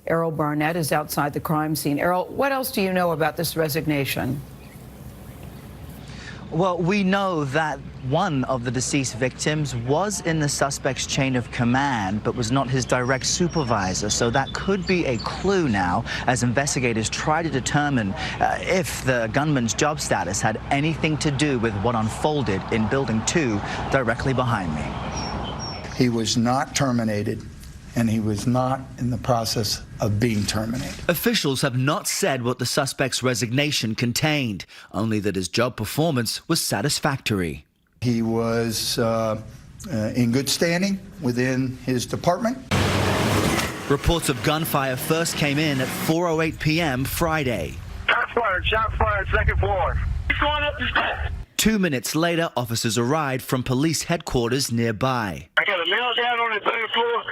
Errol Barnett is outside the crime scene. Errol, what else do you know about this resignation? Well, we know that one of the deceased victims was in the suspect's chain of command, but was not his direct supervisor. So that could be a clue now as investigators try to determine if the gunman's job status had anything to do with what unfolded in Building 2 directly behind me. He was not terminated, and he was not in the process of being terminated. Officials have not said what the suspect's resignation contained, only that his job performance was satisfactory. He was in good standing within his department. Reports of gunfire first came in at 4:08 p.m. Friday. Shots fired, second floor. He's going up the steps. 2 minutes later, officers arrived from police headquarters nearby. I got a nail down on the third floor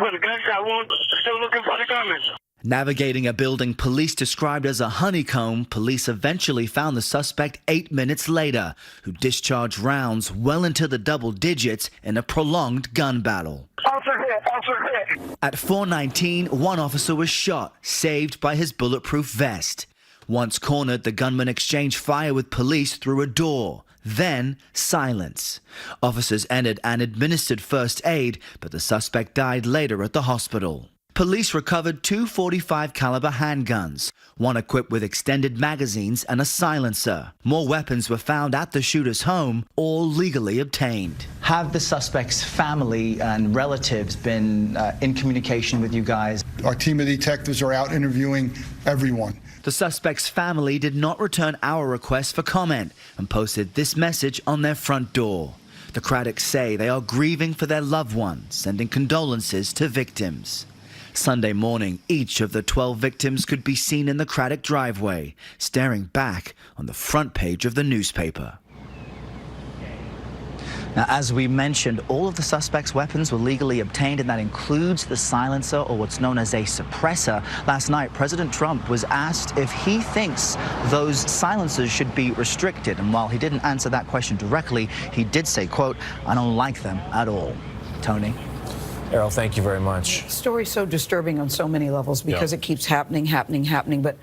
with a gunshot wound, still looking for the gunman. Navigating a building police described as a honeycomb, police eventually found the suspect 8 minutes later, who discharged rounds well into the double digits in a prolonged gun battle. Officer hit. At 4:19, one officer was shot, saved by his bulletproof vest. Once cornered, the gunman exchanged fire with police through a door. Then, silence. Officers entered and administered first aid, but the suspect died later at the hospital. Police recovered 2 .45 caliber handguns, one equipped with extended magazines and a silencer. More weapons were found at the shooter's home, all legally obtained. Have the suspect's family and relatives been in communication with you guys? Our team of detectives are out interviewing everyone. The suspect's family did not return our request for comment and posted this message on their front door. The Cradocks say they are grieving for their loved ones, sending condolences to victims. Sunday morning, each of the 12 victims could be seen in the Craddock driveway, staring back on the front page of the newspaper. Now, as we mentioned, all of the suspect's weapons were legally obtained, and that includes the silencer, or what's known as a suppressor. Last night, President Trump was asked if he thinks those silencers should be restricted. And while he didn't answer that question directly, he did say, quote, "I don't like them at all." Tony? Errol, thank you very much. The story's so disturbing on so many levels because it keeps happening. But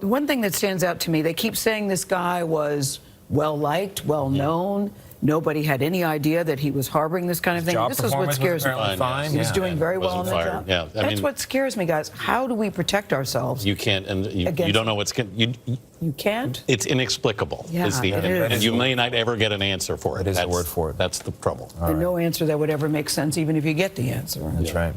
one thing that stands out to me, they keep saying this guy was well-liked, well-known. Nobody had any idea that he was harboring this kind of thing. This is what scares me. He was doing very well on the job. Yeah, That's what scares me, guys. How do we protect ourselves? You can't, and you don't know what's you can't. It's inexplicable. Yeah, is the it end. is. And you may not ever get an answer for it. That is the word for it. That's the trouble. And no answer that would ever make sense, even if you get the answer. That's right.